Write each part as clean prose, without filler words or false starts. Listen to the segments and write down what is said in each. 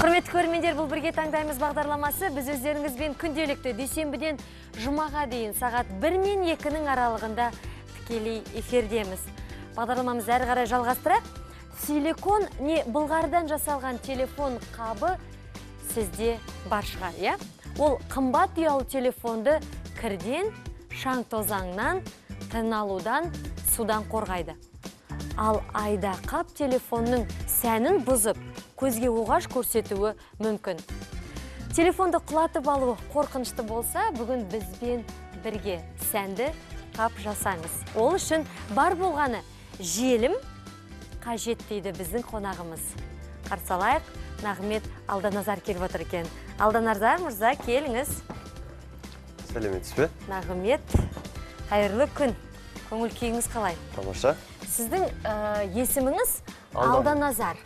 Құрметті көрермендер, бұл бірге таңдаймыз бағдарламасы. Біз өздеріңізбен күнделікті дүйсенбіден жұмаға дейін сағат 1 мен 2-нің аралығында тікелей эфирдеміз. Бағдарламамыз әрі қарай жалғастырайық. Силикон не былғардан жасалған телефон қабы сізде бар шығар, иә? Ол қымбат ұялы телефонды кірден, шаң тозаңнан, тын алудан, судан қорғайды. Ал айда қап телефонның сәнін бұзып, көзге оғаш көрсетуі мүмкін. Телефонды құлатып алу қорқынышты болса, бүгін бізбен бірге сәнді қап жасаңыз. Ол үшін бар болғаны желім қажет дейді біздің қонағымыз. Қарсы алайық, Нағымет Алданазар келіп отыр екен. Алданазар мырза, келіңіз. Сәлеметсіз бе? Нағымет, қайырлы күн. Көңіл күйіңіз қалай? Тамаша. Сіздің есіміңіз Алданазар.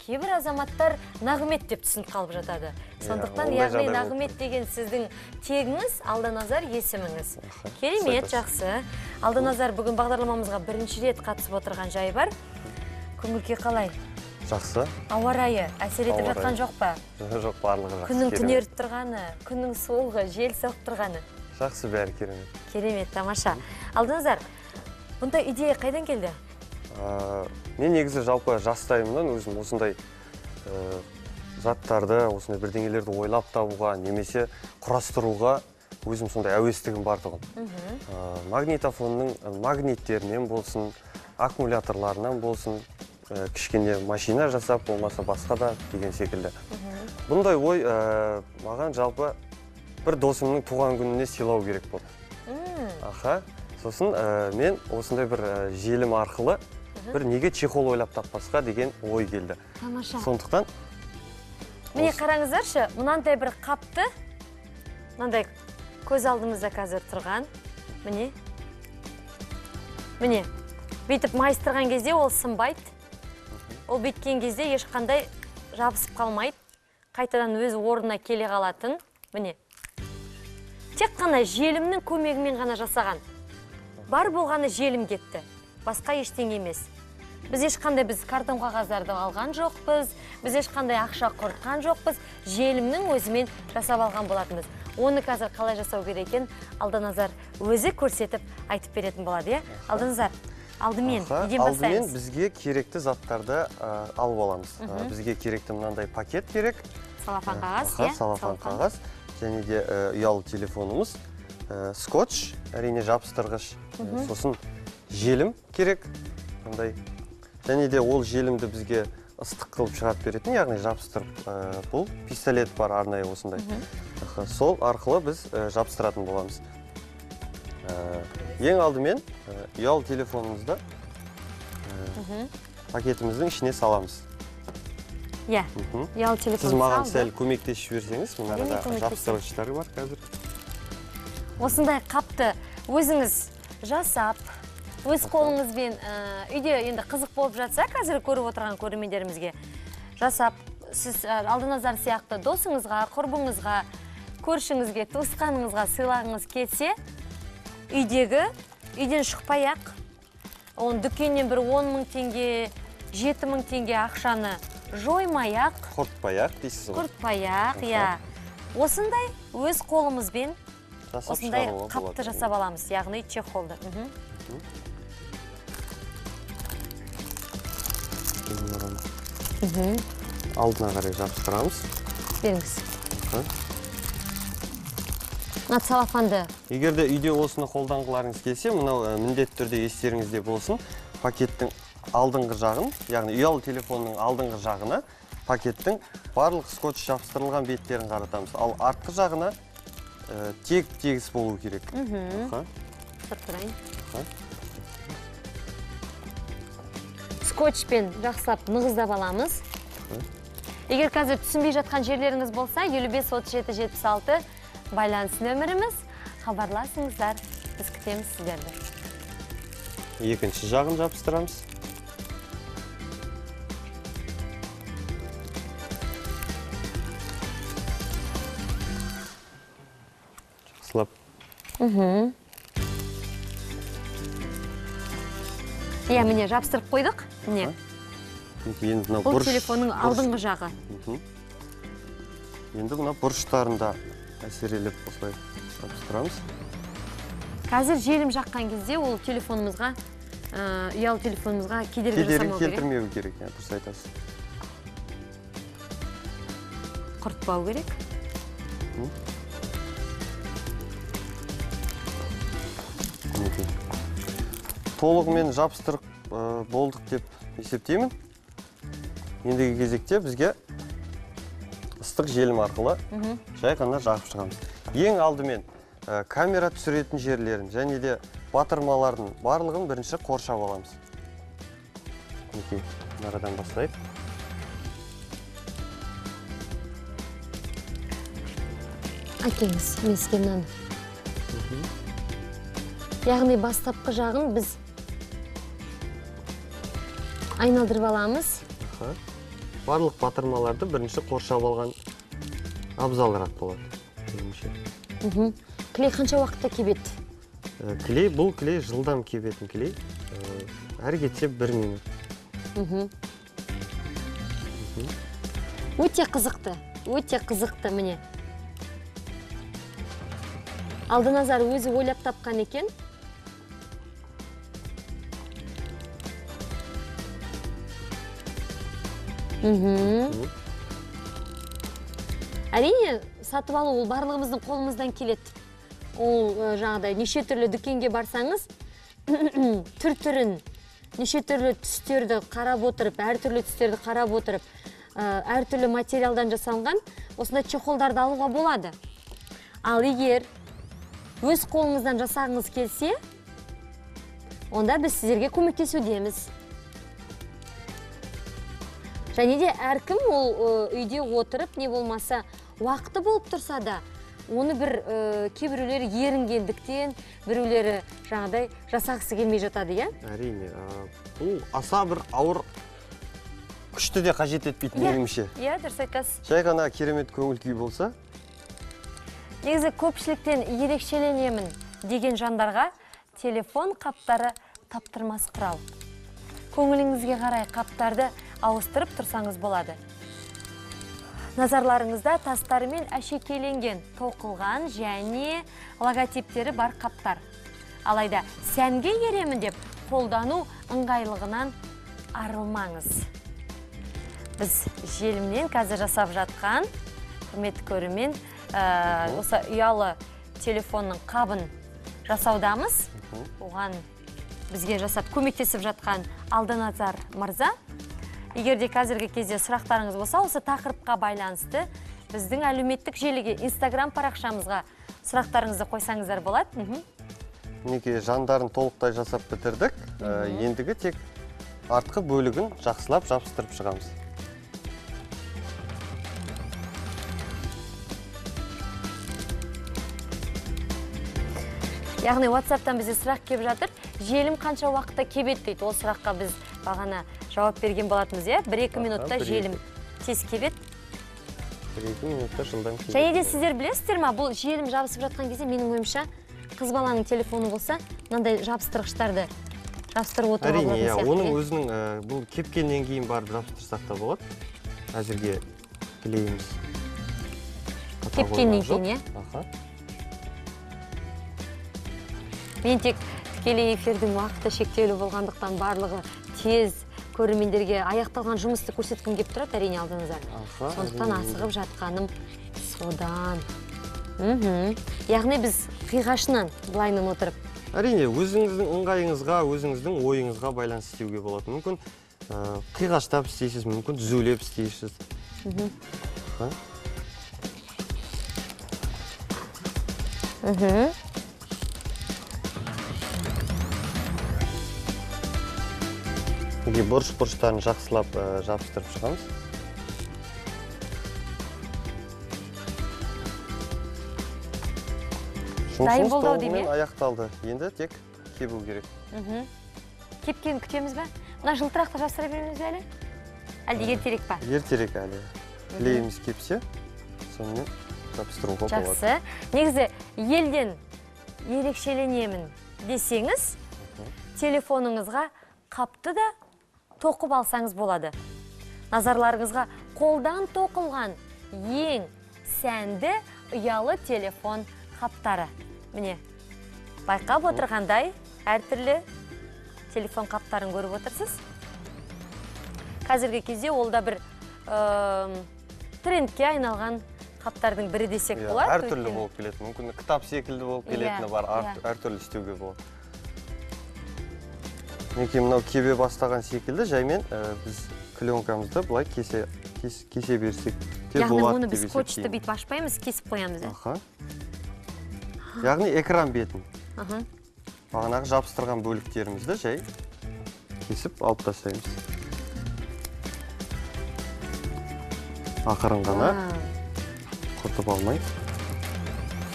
Кейбір азаматтар Нағымет деп түсініп қалып жатады. Сондықтан, яғни Нағымет деген сіздің тегіңіз, Алданазар есіміңіз. Керемет, жақсы. Алданазар, бүгін бағдарламамызға бірінші рет қатысып отырған жайы бар. Көңіл күй қалай? Жақсы. Ауа райы әсер етіп жатқан жоқ па? Жоқ, барлығы жақсы. Күннің түнеріп тұрғаны, күннің суығы, жел соғып тұрғаны. Жақсы, бәрі керемет. Керемет, тамаша. Алданазар, бұндай идея қайдан келді? Мен негізі жалпы жастайымнан өзім осындай заттарды, осындай бірдеңелерді ойлап табуға, немесе құрастыруға өзім сондай әуестігім бар тұғын. Магнитофонның магниттерінен болсын, аккумуляторларынан болсын, кішкене машина жасап, болмаса басқа да деген секілді. Бұндай ой маған жалпы бір досымның туған күніне сыйлау керек болды. Сосын мен осындай бір желім арқылы бір неге чехол ойлап таппасқа деген ой келді. Тамаша. Сондықтан міне қараңыздаршы, мынандай бір қапты, мынандай көз алдымызда қазір тұрған. Міне, бүйтіп майыстырған кезде ол сынбайды. Ол бүйткен кезде ешқандай жабысып қалмайды. Қайтадан өз орнына келе қалатын. Міне. Тек қана желімнің көмегімен ғана жасаған. Бар болғаны желім кетті. Басқа ештеңе емес. Біз ешқандай картон қағаздарды алған жоқпыз. Біз ешқандай ақша құртқан жоқпыз. Желімнің өзімен жасап алған болатынбыз. Оны қазір қалай жасау керек екенін Алданазар өзі көрсетіп айтып беретін болады, иә? Алданазар, алдымен неден бастаймыз? Алдымен бізге керекті заттарды алып аламыз. Бізге керекті мынандай пакет керек. Салафан қағаз, иә? Салафан қағаз. Және де ұялы телефонымыз. Скотч, әрине жабыстырғыш. Сосын желім керек. Және де ол желімді бізге ыстық қылып шығарып беретін, яғни жабыстырып, бұл пистолет бар арнайы осындай. Сол арқылы біз жабыстыратын боламыз. Ең алдымен ұялы телефонымызды пакетіміздің ішіне саламыз. Иә, ұялы телефон салды. Сіз маған сәл көмектесіп жіберсеңіз, мына жабыстырғыштары бар қазір. Осындай қапты өзіңіз жасап, өз қолыңызбен үйде енді қызық болып жатса, қазір көріп отырған көрермендерімізге жасап, сіз Алданазар сияқты досыңызға, құрбыңызға, көршіңізге, туысқаныңызға сыйлағыңыз келсе, үйден шықпай-ақ, оның дүкеннен бір 10 мың теңге, 7 мың теңге ақшаны жоймай-ақ, құртпай-ақ дейсіз ғой. Құртпай-ақ, иә. Осындай өз қолымызбен осындай қапты жасап аламыз, яғни чехолды. Алдына қарай жабыстырамыз. Беріңіз. Мына целлофанды. Егер де үйде осыны қолданғыларыңыз келсе, мынау міндетті түрде естеріңізде болсын, пакеттің алдыңғы жағын, яғни ұялы телефонның алдыңғы жағына пакеттің барлық скотч жабыстырылған беттерін қаратамыз. Ал артқы жағына тегіс болу керек. Скотчпен жақсылап нығыздап аламыз. Егер қазір түсінбей жатқан жерлеріңіз болса, 55-37-76 байланыс нөміріміз. Хабарласыңыздар, біз күтеміз сіздерді. Екінші жағын жабыстырамыз. Жақсылап. Иә, міне жабыстырып қойдық. Міне. Бұл телефонның алдыңғы жағы. Енді мына бұрыштарында әсерелеп осылай жабыстырамыз. Қазір желім жаққан кезде ол телефонымызға, ұялы телефонымызға кедергі жасамау керек. Келтірмеу керек, дұрыс айтасыз. Құртпау керек. Толығымен жабыстырып болдық деп есептеймін. Ендігі кезекте бізге ыстық желім арқылы жай ғана жағып шығамыз. Ең алдымен камера түсіретін жерлерін және де батырмалардың барлығын бірінші қоршап аламыз. Мінекей, нарадан бастайық. Әкеңіз, мен сізге мынаны. Яғни бастапқы жағын біз айналдырып аламыз. Барлық батырмаларды бірінші қоршап алған абзалырақ болады. Клей қанша уақытта кебеді? Клей, бұл клей жылдам кебетін клей. Әр кетсе 1 минут. Өте қызықты міне. Алдыназар өзі ойлап тапқан екен. Әрине, сатып алу ол барлығымыздың қолымыздан келеді. Ол жаңағыдай неше түрлі дүкенге барсаңыз, түр-түрін, неше түрлі түстерді қарап отырып, әртүрлі түстерді қарап отырып, әртүрлі материалдан жасалған, осындай чехолдарды алуға болады. Ал егер өз қолыңыздан жасағыңыз келсе, онда біз сіздерге көмектесудеміз. Және де әркім ол үйде отырып, не болмаса уақыты болып тұрса да, оны бір кейбіреулері ерінгендіктен, біреулері жаңағыдай жасағысы келмей жатады, иә? Әрине, бұл аса бір ауыр күшті де қажет етпейтін меніңше. Иә, дұрыс айтасыз. Жай ғана керемет көңіл күй болса. Негізі көпшіліктен ерекшеленемін деген жандарға телефон қаптары таптырмас құрал. Көңіліңізге қарай қаптарды ауыстырып тұрсаңыз болады. Назарларыңызда тастарымен әшекейленген, тоқылған және логотиптері бар қаптар. Алайда сәнге еремін деп қолдану ыңғайлығынан арылмаңыз. Біз желімнен қазір жасап жатқан, құрметті көрермен, осы ұялы телефонның қабын жасаудамыз. Оған бізге жасап көмектесіп жатқан Алдыназар мырза. Егер де қазіргі кезде сұрақтарыңыз болса, осы тақырыпқа байланысты біздің әлеуметтік желіге, Instagram парақшамызға сұрақтарыңызды қойсаңыздар болады. Мінекей жандарын толықтай жасап бітірдік. Ендігі тек артқы бөлігін жақсылап жабыстырып шығамыз. Яғни WhatsApp-тан бізде сұрақ кеп жатыр. Желім қанша уақытта кебеді дейді. Ол сұраққа біз бағана жауап берген болатынбыз, иә? 1-2 минутта желім тез кебеді. 1-2 минутта жылдам кебеді. Және де сіздер білесіздер ма, бұл желім жабысып жатқан кезде менің ойымша қыз баланың телефоны болса, мынандай жабыстырғыштарды жабыстырып отыруға болатын сияқты. Әрине, оның өзінің бұл кепкеннен кейін барып жабыстырсақ та болады. Әзірге клейіміз. Кепкеннен кейін, иә? Мен тек тікелей эфирдің уақыты шектеулі болғандықтан барлығы тез көрермендерге аяқталған жұмысты көрсеткім келіп тұрады, әрине Алдыназар. Сондықтан асығып жатқаным содан. Яғни біз қиғашынан былайынан отырып. Әрине, өзіңіздің ыңғайыңызға, өзіңіздің ойыңызға байланысты істеуге болады. Мүмкін қиғаштап істейсіз, мүмкін түзеулеп істейсіз. Бұрыш-бұрыштарын жақсылап жабыстырып шығамыз. Дайын болды ау деймін. Аяқталды. Енді тек кебу керек. Кепкенін күтеміз бе? Мына жылтырақты жабыстыра береміз бе әлі? Әлде ертерек па? Ертерек әлі. Клейіміз кепсе, сонымен жабыстыруға болады. Жақсы. Негізі елден ерекшеленемін десеңіз, телефоныңызға қапты да тоқып алсаңыз болады. назарларыңызға қолдан тоқылған ең сәнді ұялы телефон қаптары. Міне, байқап отырғандай әртүрлі телефон қаптарын көріп отырсыз. Қазіргі кезде ол да бір трендке айналған қаптардың бірі десек болады. Әртүрлі болып келетін. Мүмкін кітап секілді болып келетіні бар, әртүрлі істеуге болады. Неке мынау кебе бастаған секілді, жаймен біз клеенкамызды былай кесе берсек те болады. Яғни оны біз скотчты бүйтіп ашпаймыз, кесіп қоямыз. Яғни экран бетін. Бағанағы жабыстырған бөліктерімізді жай кесіп алып тастаймыз. Ақырын ғана құртып алмай.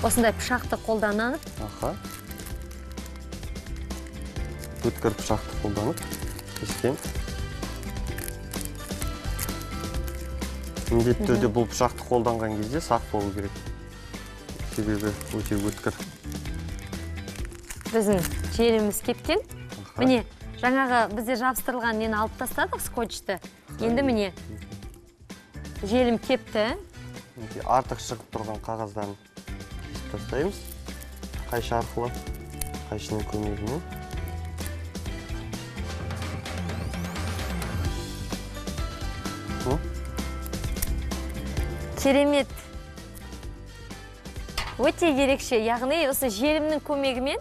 Осындай пышақты қолданып. Өткір пышақты қолданып кескен. Міндетті түрде бұл пышақты қолданған кезде сақ болу керек. Себебі өте өткір. Біздің желіміз кепкен. Міне, жаңағы бізде жабыстырылған нені алып тастадық, скотчты. Енді міне, желім кепті. Артық шығып тұрған қағаздан кесіп тастаймыз. Қайшы арқылы, қайшының көмегімен. Керемет. Өте ерекше, яғни осы желімнің көмегімен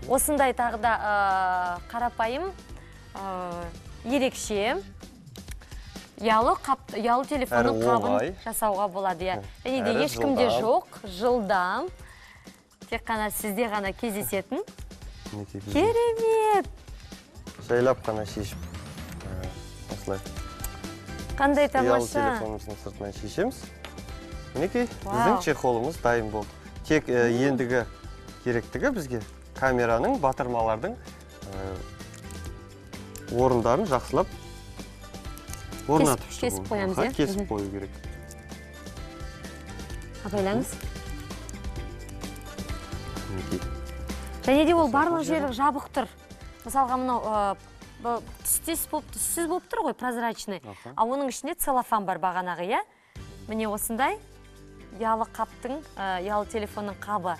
осындай тағы да қарапайым, ерекше, ұялы телефонның қабын жасауға болады. Және де ешкімде жоқ, жылдам, тек қана сізде ғана кездесетін. Керемет! Жайлап қана шешіп, осылай. Қандай тамаша. Ұялы телефонымыздың сыртынан шешеміз. Мінекей, біздің чехолымыз дайын болды. Тек ендігі керектігі бізге камераның, батырмалардың орындарын жақсылап орнатып шығу. Кесіп қоямыз, е? Кесіп қою керек. Абайлаңыз. Және де ол барлық жері жабық тұр. Мысалға мынау түссіз болып тұр ғой, прозрачный. А оның ішінде целлофан бар бағанағы, е? Міне осындай ұялы қаптың, ұялы телефонның қабы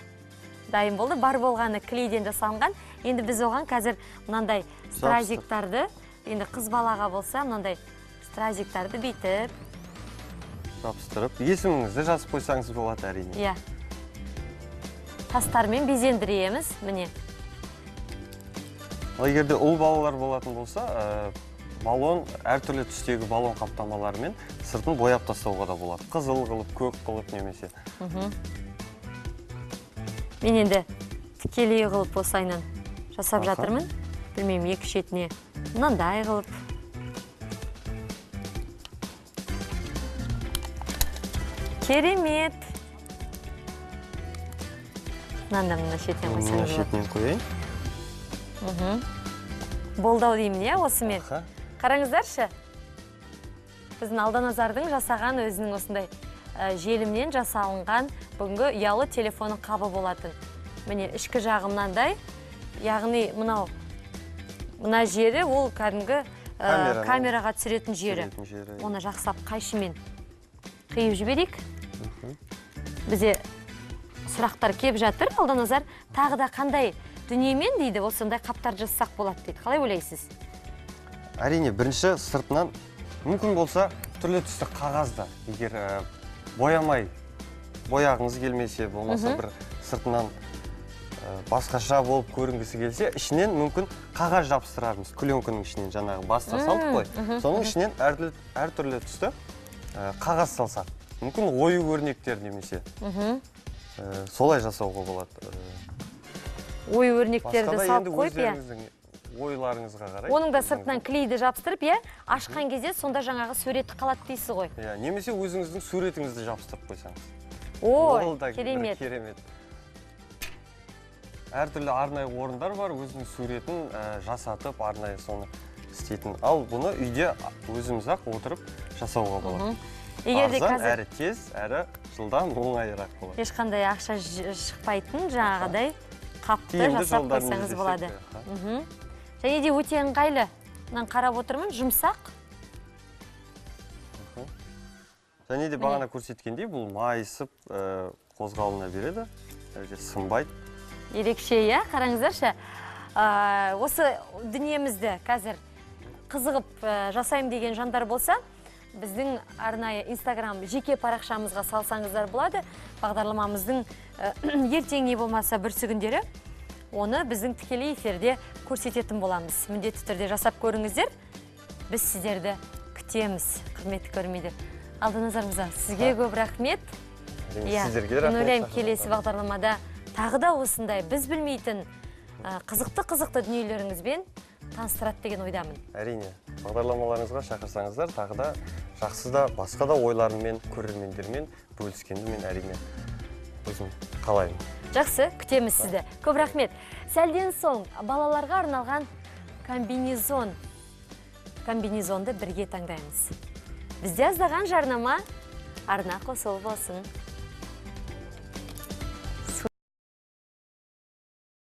дайын болды. Бар болғаны клейден жасалынған. Енді біз оған қазір мынандай стразиктарды, енді қыз балаға болса, мынандай стразиктарды бейтіп жабыстырып, есіміңізді жазып қойсаңыз болады әрине. Иә. Тастармен безендіреміз, міне. Егерде ұл балалар болатын болса, балон, әртүрлі түстегі балон қаптамаларымен сыртын бояп тастауға да болады. Қызыл қылып, көк қылып немесе. Мен енді тікелей қылып осайынан жасап жатырмын. Білмеймін, екі шетіне мынандай қылып. Керемет! Мына шетінен қойсаңыз болады. Шетінен қойайын. Болдау деймін, е, осымен. Қараңыздаршы. Біздің Алданазардың жасаған өзінің осындай желімнен жасалынған бүгінгі ұялы телефонның қабы болатын. Міне, ішкі жағы мынандай. Яғни, мына жері ол кәдімгі камераға түсіретін жері. Оны жақсылап қайшымен қиып жіберейік. Бізде сұрақтар кеп жатыр, Алданазар. Тағы да қандай дүниемен дейді, осындай қаптар жасақ болады дейді. Қалай ойлайсыз? Әрине, бірінші сыртынан мүмкін болса түрлі түсті қағазда. Егер бояғыңыз келмесе, болмаса бір сыртынан басқаша болып көрінгісі келсе, ішінен мүмкін қағаз жабыстырармыз. Клеенканың ішінен жаңағы басқа салдық қой. Соның ішінен әртүрлі түсті қағаз салсақ. Мүмкін ою өрнектер немесе. Солай жасауға болады. Ой өрнектерді салып қойып, е? Ойларыңызға қарай. Оның да сыртынан клейді жабыстырып, е? Ашқан кезде сонда жаңағы суреті қалады дейсіз ғой. Немесе өзіңіздің суретіңізді жабыстырып қойсаңыз. Ой, керемет. Әртүрлі арнайы орындар бар, өзінің суретін жасатып, арнайы соны істейтін. Ал бұны үйде өзіміз-ақ отырып жасауға болады. Арзан, әрі тез, әрі жылдам, оңайырақ болады. Ешқандай ақша шықпайтын жаңағыдай қапты жасап қойсаңыз болады. Және де өте ыңғайлы. Мынаны қарап отырмын, жұмсақ. Және де бағана көрсеткендей, бұл майысып қозғалына береді, сынбайды. Ерекше, иә, қараңыздаршы. Осы дүниемізді қазір қызығып жасайым деген жандар болса, біздің арнайы Инстаграм жеке парақшамызға салсаңыздар болады. Бағдарламамыздың ертең не болмаса бүрсі күндері оны біздің тікелей эфирде көрсететін боламыз. Міндетті түрде жасап көріңіздер. Біз сіздерді күтеміз, құрметті көрермендер. Алдыңыздар мырза, сізге көп рахмет. Сіздерге рахмет. Ойлаймын, келесі бағдарламада тағы да осындай біз білмейтін қызықты дүниелеріңізбен таныстырады деген ойдамын. Әрине, бағдарламаларыңызға шақырсаңыздар, тағы да жақсы да басқа да ойларыммен, көрермендермен бөліскенді мен әрине өзім қалаймын. Жақсы, күтеміз сізді. Көп рахмет. Сәлден соң балаларға арналған комбинезонды бірге таңдаймыз. Бізде аздаған жарнама арна қосылып болсын.